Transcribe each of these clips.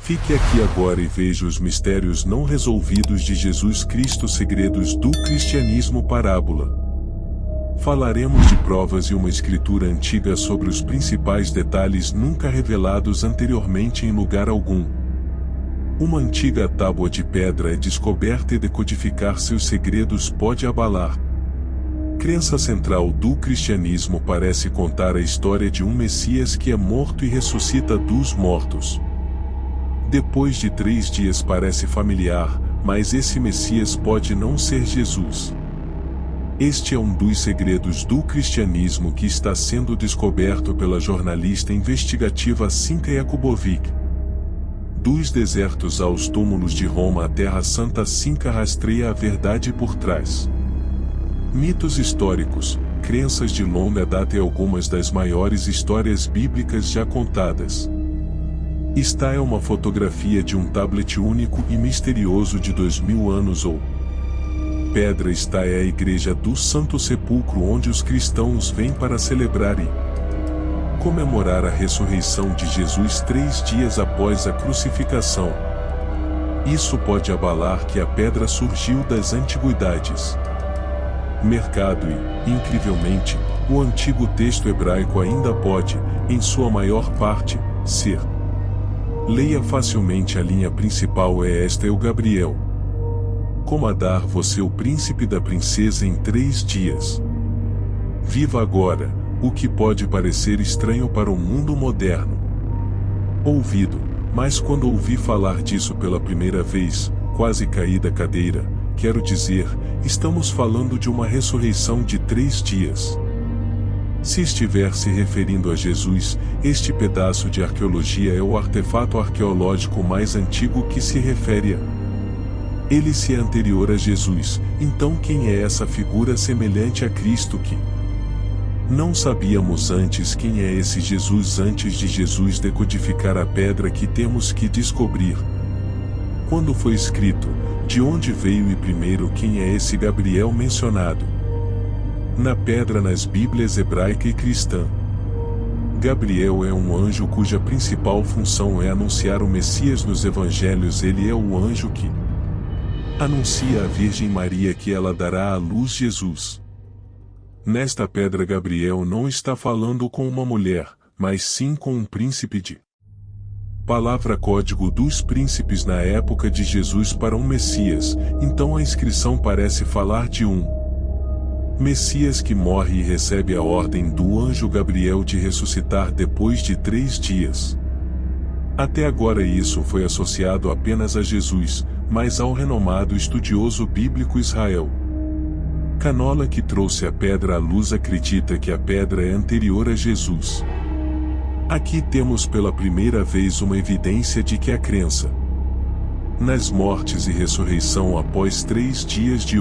Fique aqui agora e veja os mistérios não resolvidos de Jesus Cristo, segredos do cristianismo, parábola. Falaremos de provas e uma escritura antiga sobre os principais detalhes nunca revelados anteriormente em lugar algum. Uma antiga tábua de pedra é descoberta e decodificar seus segredos pode abalar. Crença central do cristianismo parece contar a história de um Messias que é morto e ressuscita dos mortos. Depois de 3 dias parece familiar, mas esse Messias pode não ser Jesus. Este é um dos segredos do cristianismo que está sendo descoberto pela jornalista investigativa Sinka Jakubovic. Dos desertos aos túmulos de Roma, a Terra Santa, Sinka rastreia a verdade por trás. Mitos históricos, crenças de longa data e algumas das maiores histórias bíblicas já contadas. Esta é uma fotografia de um tablet único e misterioso de 2000 anos ou pedra. Esta é a igreja do Santo Sepulcro, onde os cristãos vêm para celebrar e comemorar a ressurreição de Jesus 3 dias após a crucificação. Isso pode abalar que a pedra surgiu das antiguidades. Mercado e, incrivelmente, o antigo texto hebraico ainda pode, em sua maior parte, ser. Leia facilmente a linha principal, é esta: eu, Gabriel. Como dar você o príncipe da princesa em 3 dias. Viva agora, o que pode parecer estranho para o mundo moderno. Ouvido, mas quando ouvi falar disso pela primeira vez, quase caí da cadeira. Quero dizer, estamos falando de uma ressurreição de 3 dias. Se estiver se referindo a Jesus, este pedaço de arqueologia é o artefato arqueológico mais antigo que se refere a ele. Se é anterior a Jesus, então quem é essa figura semelhante a Cristo que não sabíamos antes? Quem é esse Jesus? Antes de Jesus decodificar a pedra que temos que descobrir quando foi escrito, de onde veio e primeiro quem é esse Gabriel mencionado na pedra nas Bíblias hebraica e cristã. Gabriel é um anjo cuja principal função é anunciar o Messias nos evangelhos. Ele é o anjo que anuncia à Virgem Maria que ela dará à luz Jesus. Nesta pedra, Gabriel não está falando com uma mulher, mas sim com um príncipe de palavra código dos príncipes na época de Jesus para um Messias. Então a inscrição parece falar de um Messias que morre e recebe a ordem do anjo Gabriel de ressuscitar depois de 3 dias. Até agora isso foi associado apenas a Jesus, mas ao renomado estudioso bíblico Israel Canola, que trouxe a pedra à luz, acredita que a pedra é anterior a Jesus. Aqui temos pela primeira vez uma evidência de que a crença nas mortes e ressurreição após 3 dias de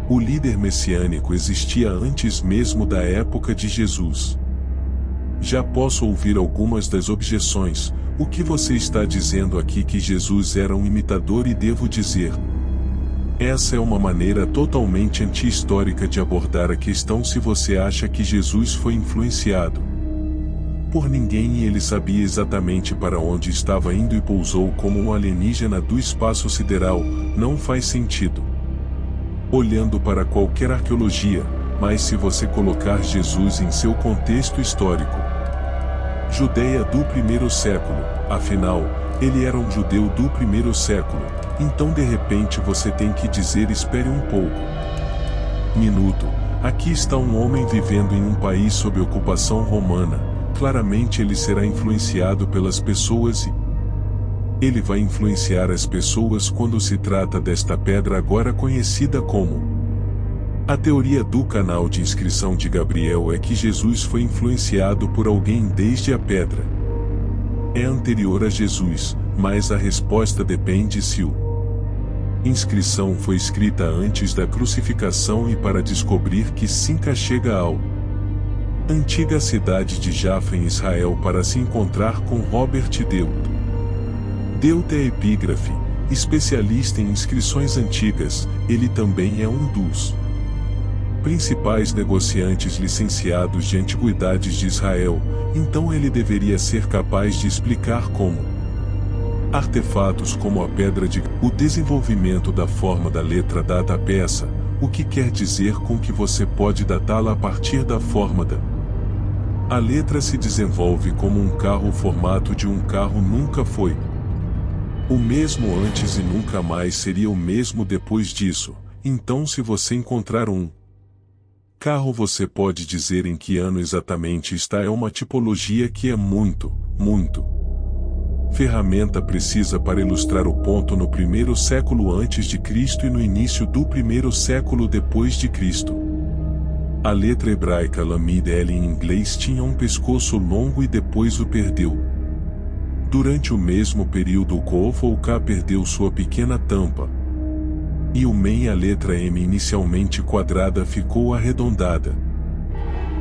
o líder messiânico existia antes mesmo da época de Jesus. Já posso ouvir algumas das objeções. O que você está dizendo aqui que Jesus era um imitador? E devo dizer, essa é uma maneira totalmente anti-histórica de abordar a questão. Se você acha que Jesus foi influenciado por ninguém e ele sabia exatamente para onde estava indo e pousou como um alienígena do espaço sideral, não faz sentido. Olhando para qualquer arqueologia, mas se você colocar Jesus em seu contexto histórico, Judeia do 1º século, afinal, ele era um judeu do 1º século, então de repente você tem que dizer: espere um pouco. Minuto, aqui está um homem vivendo em um país sob ocupação romana, claramente ele será influenciado pelas pessoas e ele vai influenciar as pessoas quando se trata desta pedra agora conhecida como. A teoria do canal de inscrição de Gabriel é que Jesus foi influenciado por alguém desde a pedra é anterior a Jesus, mas a resposta depende se o inscrição foi escrita antes da crucificação e para descobrir que Sinka chega ao antiga cidade de Jaffa em Israel para se encontrar com Robert Deut. Deut é epígrafe, especialista em inscrições antigas. Ele também é um dos principais negociantes licenciados de antiguidades de Israel, então ele deveria ser capaz de explicar como Artefatos como a pedra de o desenvolvimento da forma da letra data a peça, o que quer dizer com que você pode datá-la a partir da forma da. A letra se desenvolve como um carro. O formato de um carro nunca foi o mesmo antes e nunca mais seria o mesmo depois disso. Então, se você encontrar um carro, você pode dizer em que ano exatamente está. É uma tipologia que é muito ferramenta precisa para ilustrar o ponto no primeiro século antes de Cristo e no início do primeiro século depois de Cristo. A letra hebraica Lamed L em inglês tinha um pescoço longo e depois o perdeu. Durante o mesmo período o Kof ou K perdeu sua pequena tampa. E o Men, a letra M inicialmente quadrada, ficou arredondada,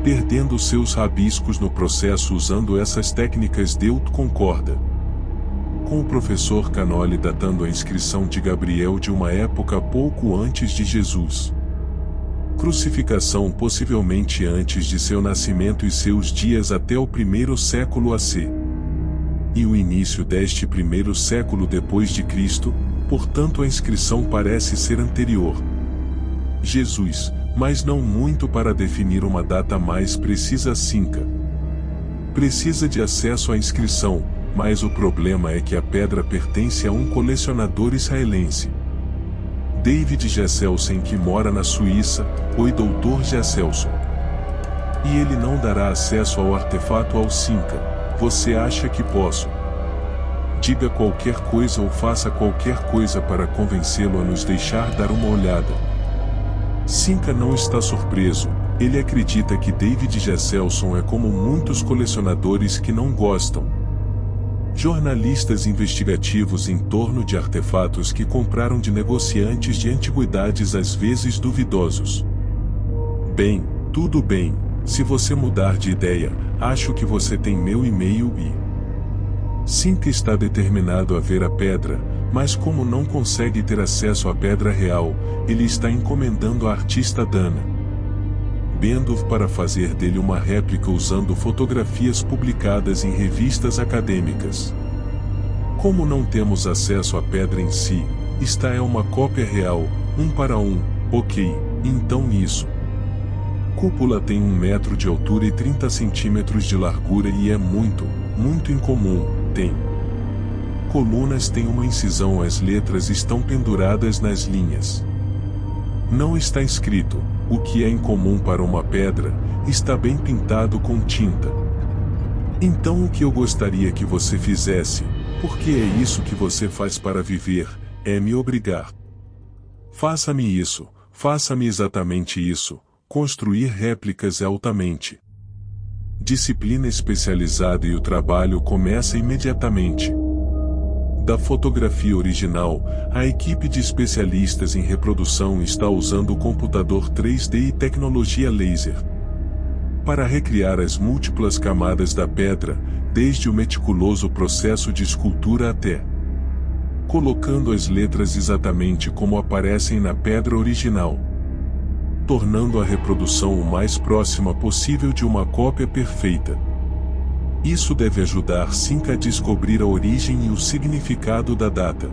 perdendo seus rabiscos no processo. Usando essas técnicas, Deut concorda com o professor Canoli, datando a inscrição de Gabriel de uma época pouco antes de Jesus' crucificação, possivelmente antes de seu nascimento e seus dias até o primeiro século AC. E o início deste primeiro século depois de Cristo, portanto a inscrição parece ser anterior Jesus, mas não muito para definir uma data mais precisa. Cinca precisa de acesso à inscrição, mas o problema é que a pedra pertence a um colecionador israelense, David Gesselsen, que mora na Suíça, o Dr. Gesselson. E ele não dará acesso ao artefato ao Cinca. Você acha que posso? Diga qualquer coisa ou faça qualquer coisa para convencê-lo a nos deixar dar uma olhada. Cinca não está surpreso. Ele acredita que David Gesselson é como muitos colecionadores que não gostam. Jornalistas investigativos em torno de artefatos que compraram de negociantes de antiguidades, às vezes duvidosos. Bem, tudo bem. Se você mudar de ideia, acho que você tem meu e-mail e. Cinca está determinado a ver a pedra, mas como não consegue ter acesso à pedra real, ele está encomendando a artista Dana Bendov para fazer dele uma réplica usando fotografias publicadas em revistas acadêmicas. Como não temos acesso à pedra em si, esta é uma cópia real, 1 para 1, ok, então isso. Cúpula tem 1 metro de altura e 30 centímetros de largura e é muito incomum. Tem colunas, tem uma incisão, as letras estão penduradas nas linhas. Não está escrito, o que é incomum para uma pedra, está bem pintado com tinta. Então o que eu gostaria que você fizesse, porque é isso que você faz para viver, é me obrigar. Faça-me isso, faça-me exatamente isso. Construir réplicas é altamente disciplina especializada e o trabalho começa imediatamente. Da fotografia original, a equipe de especialistas em reprodução está usando o computador 3D e tecnologia laser para recriar as múltiplas camadas da pedra, desde o meticuloso processo de escultura até colocando as letras exatamente como aparecem na pedra original, tornando a reprodução o mais próxima possível de uma cópia perfeita. Isso deve ajudar Cinca a descobrir a origem e o significado da data.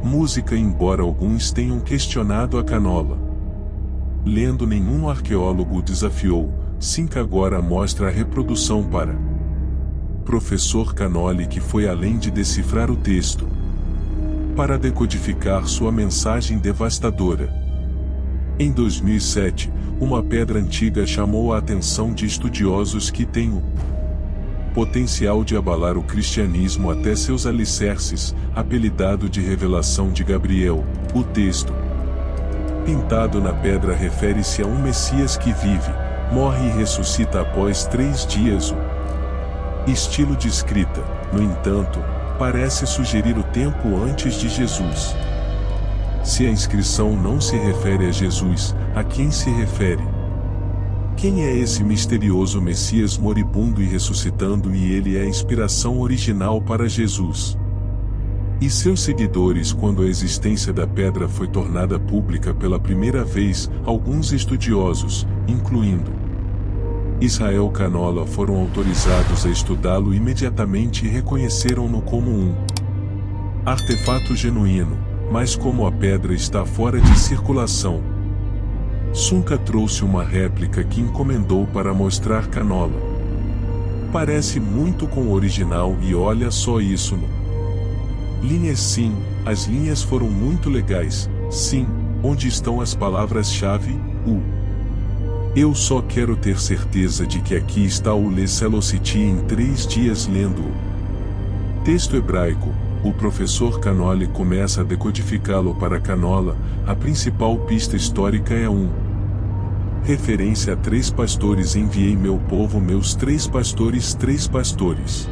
Música. Embora alguns tenham questionado a canola, lendo, nenhum arqueólogo o desafiou, Cinca agora mostra a reprodução para professor Canoli, que foi além de decifrar o texto, para decodificar sua mensagem devastadora. Em 2007, uma pedra antiga chamou a atenção de estudiosos que tem o potencial de abalar o cristianismo até seus alicerces, apelidado de Revelação de Gabriel. O texto pintado na pedra refere-se a um Messias que vive, morre e ressuscita após 3 dias. O estilo de escrita, no entanto, parece sugerir o tempo antes de Jesus. Se a inscrição não se refere a Jesus, a quem se refere? Quem é esse misterioso Messias moribundo e ressuscitando? E ele é a inspiração original para Jesus e seus seguidores. Quando a existência da pedra foi tornada pública pela primeira vez, alguns estudiosos, incluindo Israel Canola, foram autorizados a estudá-lo imediatamente e reconheceram-no como um Artefato genuíno, mas como a pedra está fora de circulação. Sunca trouxe uma réplica que encomendou para mostrar Canola. Parece muito com o original e olha só isso no. Linhas sim, as linhas foram muito legais, sim, onde estão as palavras-chave, Eu só quero ter certeza de que aqui está o Le Celocity em 3 dias lendo-o. Texto hebraico, o professor Canole começa a decodificá-lo para Canola, a principal pista histórica é referência a 3 pastores enviei meu povo meus 3 pastores 3 pastores.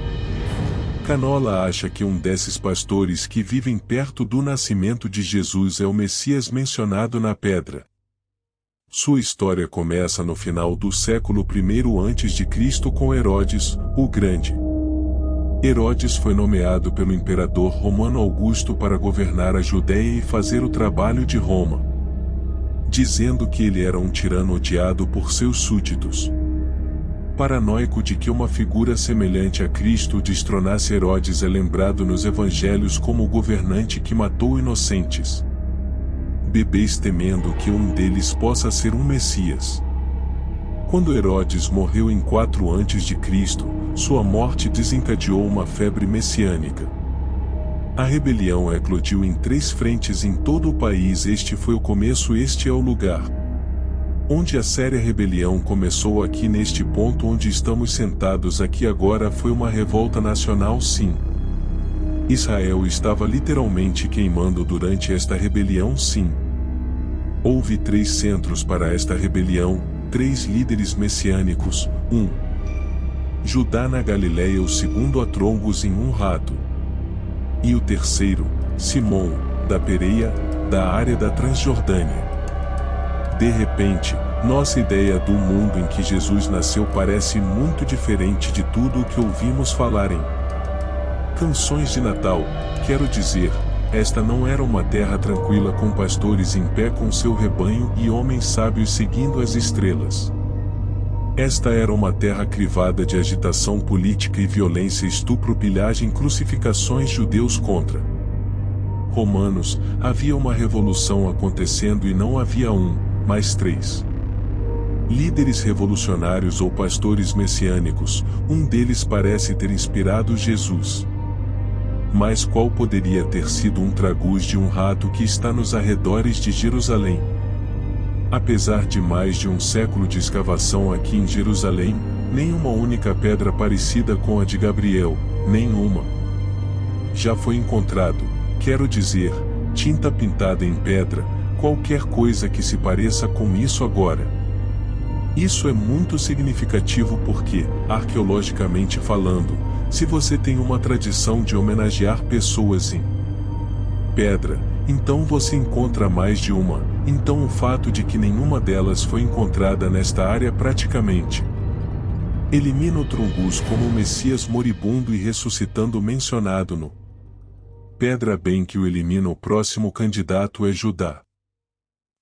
Canola acha que um desses pastores que vivem perto do nascimento de Jesus é o Messias mencionado na pedra. Sua história começa no final do século I a.C. com Herodes, o Grande. Herodes foi nomeado pelo imperador romano Augusto para governar a Judéia e fazer o trabalho de Roma, dizendo que ele era um tirano odiado por seus súditos. Paranoico de que uma figura semelhante a Cristo destronasse Herodes é lembrado nos evangelhos como o governante que matou inocentes bebês temendo que um deles possa ser um Messias. Quando Herodes morreu em 4 a.C., sua morte desencadeou uma febre messiânica. A rebelião eclodiu em 3 frentes em todo o país. Este foi o começo, este é o lugar onde a séria rebelião começou. Aqui neste ponto onde estamos sentados aqui agora foi uma revolta nacional, sim. Israel estava literalmente queimando durante esta rebelião, sim. Houve 3 centros para esta rebelião, 3 líderes messiânicos, 1. Judá na Galiléia, o segundo a troncos em um rato. E o terceiro, Simão, da Pereia, da área da Transjordânia. De repente, nossa ideia do mundo em que Jesus nasceu parece muito diferente de tudo o que ouvimos falar em canções de Natal. Quero dizer, esta não era uma terra tranquila com pastores em pé com seu rebanho e homens sábios seguindo as estrelas. Esta era uma terra crivada de agitação política e violência, estupro, pilhagem, crucificações, judeus contra romanos. Havia uma revolução acontecendo e não havia mas 3 líderes revolucionários ou pastores messiânicos. Um deles parece ter inspirado Jesus. Mas qual poderia ter sido um traguz de um rato que está nos arredores de Jerusalém? Apesar de mais de um século de escavação aqui em Jerusalém, nenhuma única pedra parecida com a de Gabriel, nenhuma, já foi encontrado. Quero dizer, tinta pintada em pedra, qualquer coisa que se pareça com isso agora. Isso é muito significativo porque, arqueologicamente falando, se você tem uma tradição de homenagear pessoas em pedra, então você encontra mais de uma. Então o fato de que nenhuma delas foi encontrada nesta área praticamente elimina o troncus como o Messias moribundo e ressuscitando mencionado no pedra. Bem que o elimina. O próximo candidato é Judá.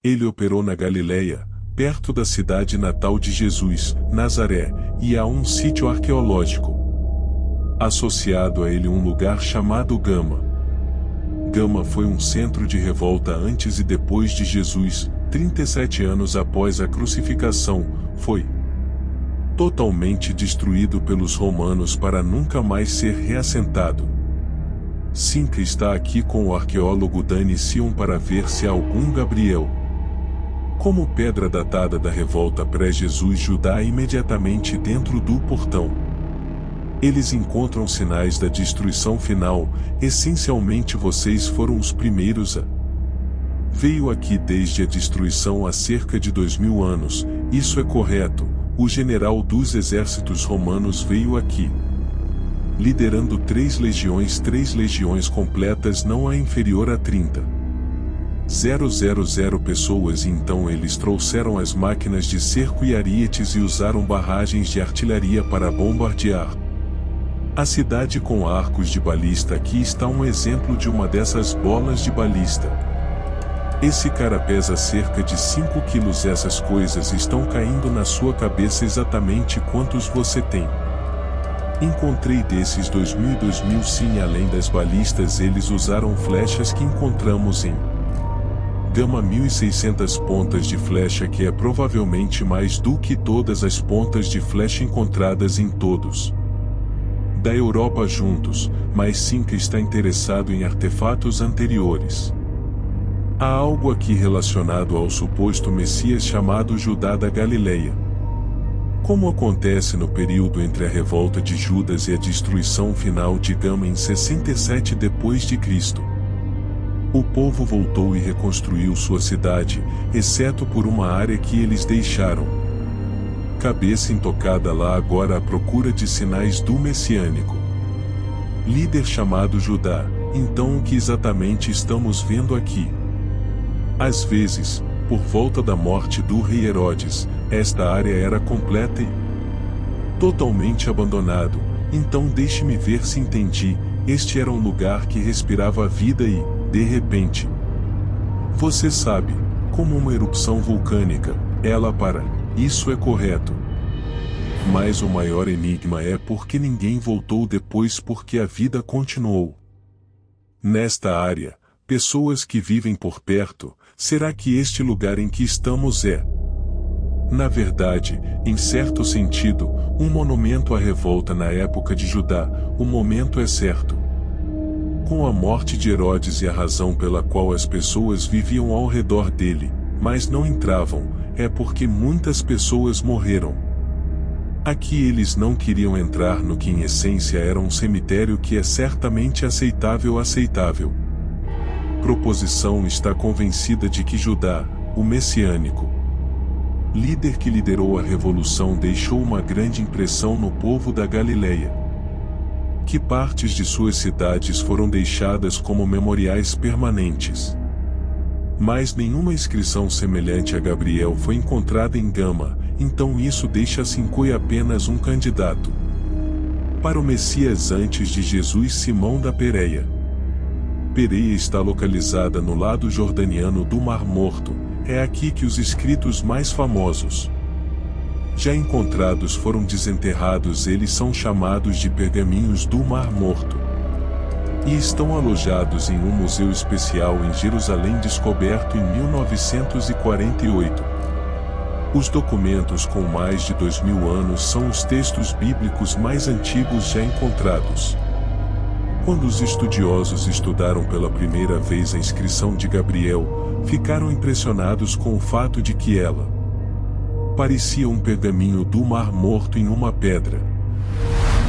Ele operou na Galiléia, perto da cidade natal de Jesus, Nazaré, e há um sítio arqueológico associado a ele, um lugar chamado Gama. Gama foi um centro de revolta antes e depois de Jesus, 37 anos após a crucificação, foi totalmente destruído pelos romanos para nunca mais ser reassentado. Cinca está aqui com o arqueólogo Dani Sion para ver se há algum Gabriel. Como pedra datada da revolta pré-Jesus, Judá imediatamente dentro do portão. Eles encontram sinais da destruição final. Essencialmente vocês foram os primeiros a veio aqui desde a destruição há cerca de 2000 anos, isso é correto. O general dos exércitos romanos veio aqui liderando 3 legiões completas, não a inferior a 30.000 pessoas, e então eles trouxeram as máquinas de cerco e arietes e usaram barragens de artilharia para bombardear a cidade com arcos de balista. Aqui está um exemplo de uma dessas bolas de balista. Esse cara pesa cerca de 5 quilos. Essas coisas estão caindo na sua cabeça. Exatamente quantos você tem? Encontrei desses 2000 sim, além das balistas eles usaram flechas que encontramos em Gama 1600 pontas de flecha, que é provavelmente mais do que todas as pontas de flecha encontradas em todos da Europa juntos, mas Cinca está interessado em artefatos anteriores. Há algo aqui relacionado ao suposto Messias chamado Judá da Galileia. Como acontece no período entre a revolta de Judas e a destruição final de Gama em 67 d.C., o povo voltou e reconstruiu sua cidade, exceto por uma área que eles deixaram. Cabeça intocada lá agora à procura de sinais do messiânico líder chamado Judá. Então o que exatamente estamos vendo aqui? Às vezes, por volta da morte do rei Herodes, esta área era completa e totalmente abandonado. Então deixe-me ver se entendi. Este era um lugar que respirava vida e, de repente, você sabe, como uma erupção vulcânica, ela para. Isso é correto. Mas o maior enigma é por que ninguém voltou depois, porque a vida continuou. Nesta área, pessoas que vivem por perto, será que este lugar em que estamos é, na verdade, em certo sentido, um monumento à revolta na época de Judá? O momento é certo. Com a morte de Herodes e a razão pela qual as pessoas viviam ao redor dele, mas não entravam, é porque muitas pessoas morreram. Aqui eles não queriam entrar no que em essência era um cemitério, que é certamente aceitável. Proposição está convencida de que Judá, o messiânico líder que liderou a revolução, deixou uma grande impressão no povo da Galileia. Que partes de suas cidades foram deixadas como memoriais permanentes. Mas nenhuma inscrição semelhante a Gabriel foi encontrada em Gama, então isso deixa Cincoia apenas um candidato para o Messias antes de Jesus. Simão da Pérea. Pérea está localizada no lado jordaniano do Mar Morto. É aqui que os escritos mais famosos já encontrados foram desenterrados. Eles são chamados de Pergaminhos do Mar Morto e estão alojados em um museu especial em Jerusalém, descoberto em 1948. Os documentos com mais de 2000 anos são os textos bíblicos mais antigos já encontrados. Quando os estudiosos estudaram pela primeira vez a inscrição de Gabriel, ficaram impressionados com o fato de que ela parecia um pergaminho do Mar Morto em uma pedra.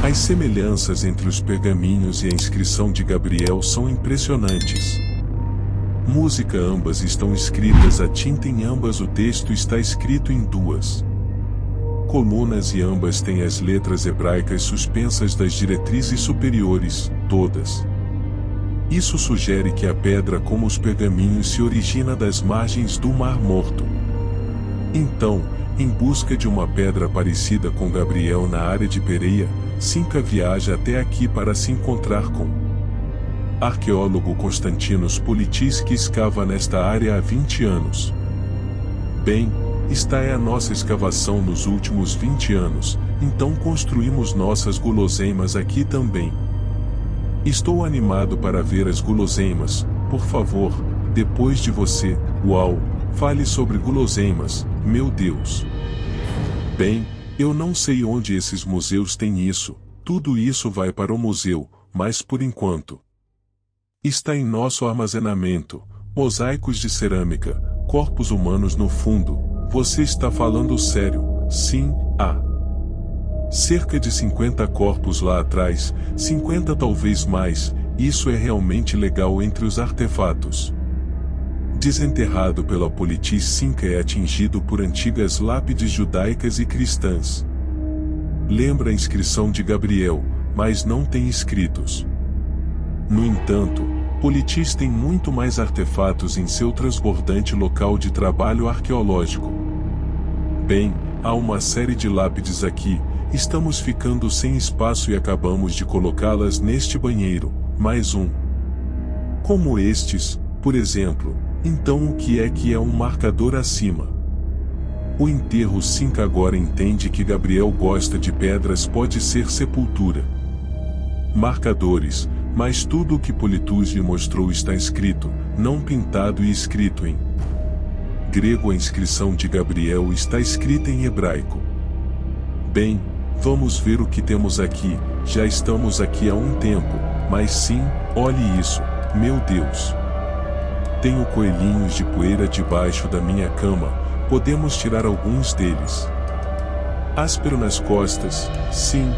As semelhanças entre os pergaminhos e a inscrição de Gabriel são impressionantes. Música: ambas estão escritas a tinta, em ambas o texto está escrito em duas colunas e ambas têm as letras hebraicas suspensas das diretrizes superiores, todas. Isso sugere que a pedra, como os pergaminhos, se origina das margens do Mar Morto. Então, em busca de uma pedra parecida com Gabriel na área de Pérea, Cinca viaja até aqui para se encontrar com arqueólogo Constantinos Politis, que escava nesta área há 20 anos. Bem, esta é a nossa escavação nos últimos 20 anos, então construímos nossas guloseimas aqui também. Estou animado para ver as guloseimas. Por favor, depois de você, uau, fale sobre guloseimas, meu Deus. Bem, eu não sei onde esses museus têm isso, tudo isso vai para o museu, mas por enquanto está em nosso armazenamento. Mosaicos de cerâmica, corpos humanos no fundo. Você está falando sério? Sim, há cerca de 50 corpos lá atrás, 50 talvez mais. Isso é realmente legal. Entre os artefatos desenterrado pela Politis, Cinca é atingido por antigas lápides judaicas e cristãs. Lembra a inscrição de Gabriel, mas não tem escritos. No entanto, Politis tem muito mais artefatos em seu transbordante local de trabalho arqueológico. Bem, há uma série de lápides aqui. Estamos ficando sem espaço e acabamos de colocá-las neste banheiro. Mais um como estes, por exemplo. Então o que é um marcador acima? O enterro 5 agora entende que Gabriel gosta de pedras pode ser sepultura. Marcadores, mas tudo o que Politus lhe mostrou está escrito, não pintado e escrito em grego. A inscrição de Gabriel está escrita em hebraico. Bem, vamos ver o que temos aqui. Já estamos aqui há um tempo, mas sim, olhe isso, meu Deus. Tenho coelhinhos de poeira debaixo da minha cama, podemos tirar alguns deles. Áspero nas costas, sim,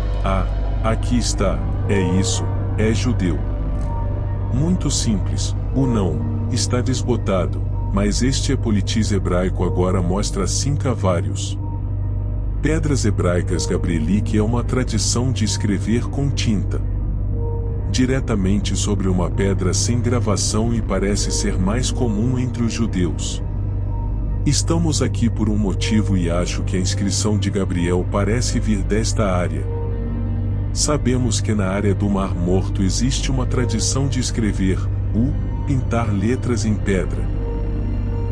aqui está, é isso, é judeu. Muito simples, o não, está desbotado, mas este é Politis hebraico agora mostra 5 vários. Pedras hebraicas Gabrielic é uma tradição de escrever com tinta diretamente sobre uma pedra sem gravação e parece ser mais comum entre os judeus. Estamos aqui por um motivo e acho que a inscrição de Gabriel parece vir desta área. Sabemos que na área do Mar Morto existe uma tradição de escrever, pintar letras em pedra.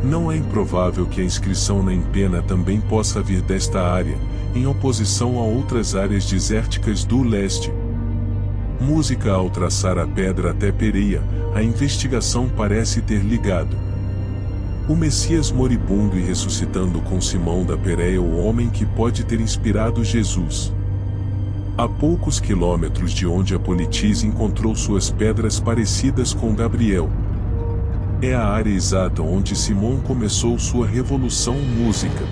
Não é improvável que a inscrição na empena também possa vir desta área, em oposição a outras áreas desérticas do leste. Música ao traçar a pedra até Pereia, a investigação parece ter ligado o Messias moribundo e ressuscitando com Simão da Pereia, o homem que pode ter inspirado Jesus. A poucos quilômetros de onde a Politis encontrou suas pedras parecidas com Gabriel. É a área exata onde Simão começou sua revolução música.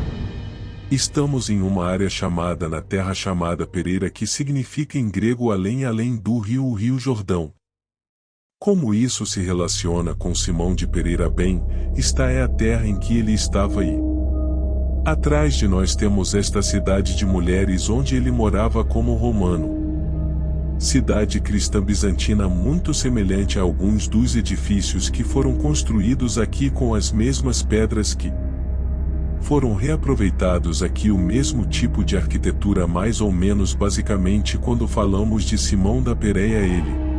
Estamos em uma área chamada na terra chamada Pereira, que significa em grego além do rio, o Rio Jordão. Como isso se relaciona com Simão de Pereira? Bem, esta é a terra em que ele estava aí. Atrás de nós temos esta cidade de mulheres onde ele morava como romano. Cidade cristã bizantina muito semelhante a alguns dos edifícios que foram construídos aqui com as mesmas pedras que foram reaproveitados aqui, o mesmo tipo de arquitetura mais ou menos. Basicamente, quando falamos de Simão da Pereia, ele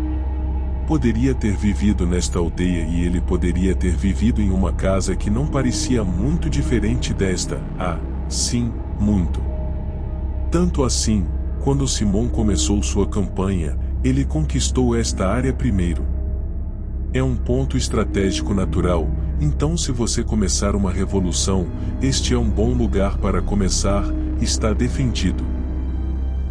poderia ter vivido nesta aldeia e ele poderia ter vivido em uma casa que não parecia muito diferente desta. Sim, muito. Tanto assim, quando Simão começou sua campanha, ele conquistou esta área primeiro. É um ponto estratégico natural, então se você começar uma revolução, este é um bom lugar para começar, está defendido.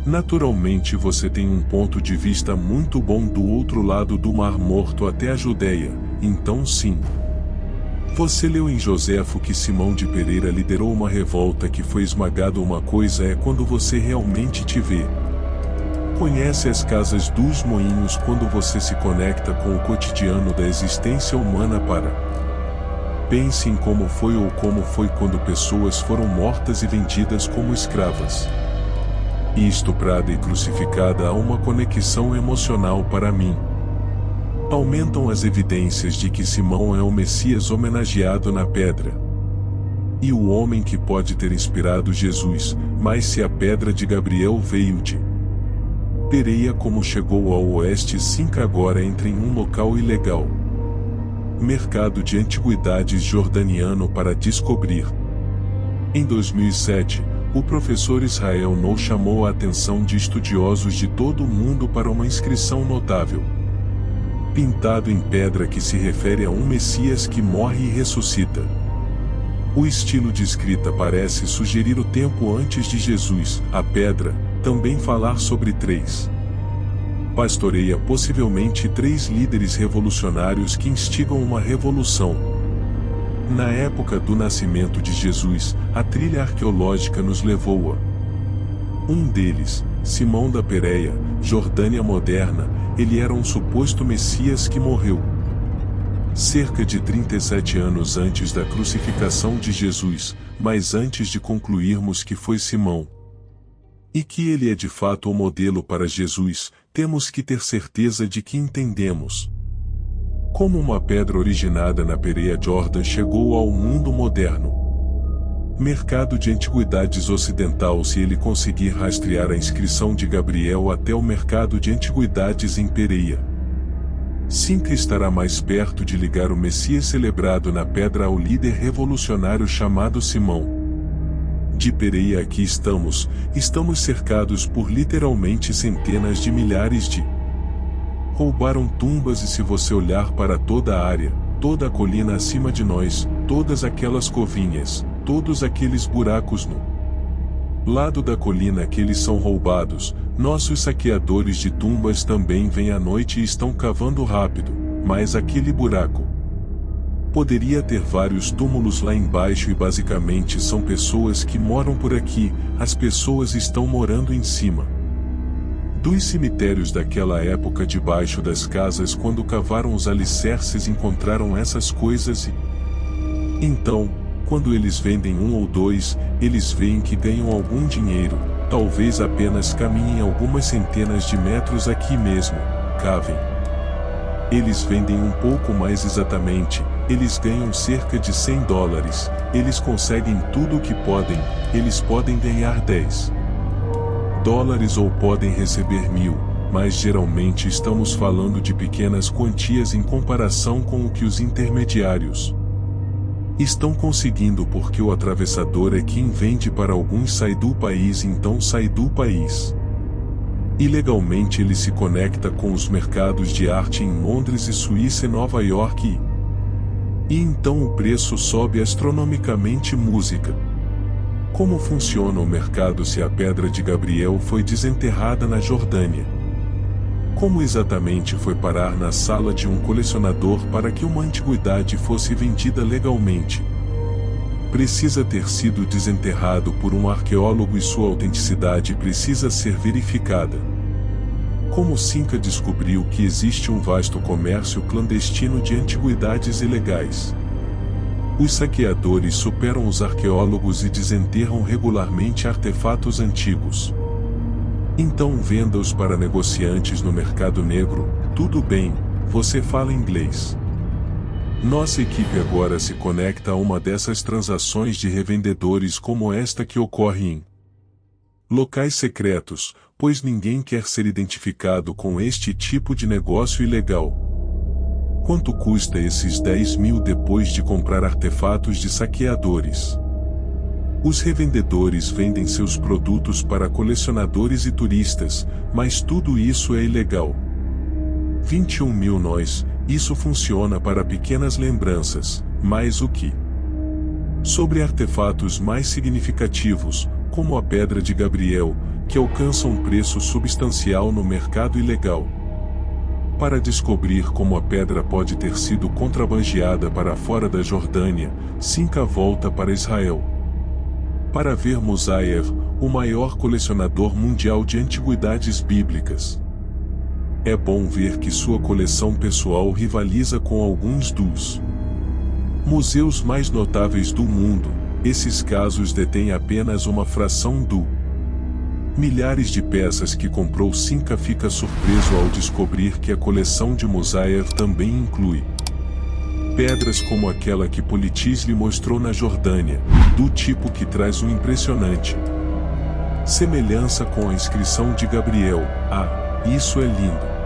Naturalmente você tem um ponto de vista muito bom do outro lado do Mar Morto até a Judeia, então sim. Você leu em Joséfo que Simão de Pereira liderou uma revolta que foi esmagada. Uma coisa é quando você realmente te vê. Conhece as casas dos moinhos quando você se conecta com o cotidiano da existência humana para pense em como foi ou como foi quando pessoas foram mortas e vendidas como escravas. E estuprada e crucificada. Há uma conexão emocional para mim. Aumentam as evidências de que Simão é o Messias homenageado na pedra. E o homem que pode ter inspirado Jesus, mas se a pedra de Gabriel veio de Pereia, como chegou ao oeste 5 agora entra em um local ilegal. Mercado de antiguidades jordaniano para descobrir. Em 2007, o professor Israel Nou chamou a atenção de estudiosos de todo o mundo para uma inscrição notável. Pintado em pedra que se refere a um Messias que morre e ressuscita. O estilo de escrita parece sugerir o tempo antes de Jesus. A pedra, também falar sobre 3. Pastoreia possivelmente 3 líderes revolucionários que instigam uma revolução. Na época do nascimento de Jesus, a trilha arqueológica nos levou a um deles, Simão da Pereia, Jordânia moderna. Ele era um suposto Messias que morreu cerca de 37 anos antes da crucificação de Jesus, mas antes de concluirmos que foi Simão e que ele é de fato o modelo para Jesus, temos que ter certeza de que entendemos como uma pedra originada na Pereia Jordan chegou ao mundo moderno. Mercado de antiguidades ocidental. Se ele conseguir rastrear a inscrição de Gabriel até o mercado de antiguidades em Pereia, Cinca estará mais perto de ligar o Messias celebrado na pedra ao líder revolucionário chamado Simão. de Pereia aqui estamos cercados por literalmente centenas de milhares de. Roubaram tumbas e se você olhar para toda a área, toda a colina acima de nós, todas aquelas covinhas, todos aqueles buracos no lado da colina que eles são roubados, nossos saqueadores de tumbas também vêm à noite e estão cavando rápido, mas aquele buraco poderia ter vários túmulos lá embaixo e basicamente são pessoas que moram por aqui, as pessoas estão morando em cima dos cemitérios daquela época debaixo das casas. Quando cavaram os alicerces encontraram essas coisas e então, quando eles vendem um ou dois, eles veem que ganham algum dinheiro, talvez apenas caminhem algumas centenas de metros aqui mesmo, cavem. Eles vendem um pouco mais exatamente, eles ganham cerca de $100, eles conseguem tudo o que podem, eles podem ganhar $10 ou podem receber 1.000, mas geralmente estamos falando de pequenas quantias em comparação com o que os intermediários estão conseguindo, porque o atravessador é quem vende para alguns, sai do país, então sai do país. Ilegalmente ele se conecta com os mercados de arte em Londres e Suíça e Nova York e então o preço sobe astronomicamente. Música. Como funciona o mercado se a Pedra de Gabriel foi desenterrada na Jordânia? Como exatamente foi parar na sala de um colecionador para que uma antiguidade fosse vendida legalmente? Precisa ter sido desenterrado por um arqueólogo e sua autenticidade precisa ser verificada. Como Cinca descobriu que existe um vasto comércio clandestino de antiguidades ilegais? Os saqueadores superam os arqueólogos e desenterram regularmente artefatos antigos. Então venda-os para negociantes no mercado negro. Tudo bem, você fala inglês. Nossa equipe agora se conecta a uma dessas transações de revendedores como esta que ocorre em locais secretos, pois ninguém quer ser identificado com este tipo de negócio ilegal. Quanto custa esses 10.000 depois de comprar artefatos de saqueadores? Os revendedores vendem seus produtos para colecionadores e turistas, mas tudo isso é ilegal. 21.000 nós, isso funciona para pequenas lembranças, mas o que? Sobre artefatos mais significativos, como a Pedra de Gabriel, que alcançam um preço substancial no mercado ilegal. Para descobrir como a pedra pode ter sido contrabandeada para fora da Jordânia, Cinca volta para Israel. Para ver Mosaiev, o maior colecionador mundial de antiguidades bíblicas. É bom ver que sua coleção pessoal rivaliza com alguns dos museus mais notáveis do mundo. Esses casos detêm apenas uma fração do milhares de peças que comprou. Cinca fica surpreso ao descobrir que a coleção de Mosaiev também inclui pedras como aquela que Politis lhe mostrou na Jordânia, do tipo que traz uma impressionante semelhança com a inscrição de Gabriel. Ah, isso é lindo!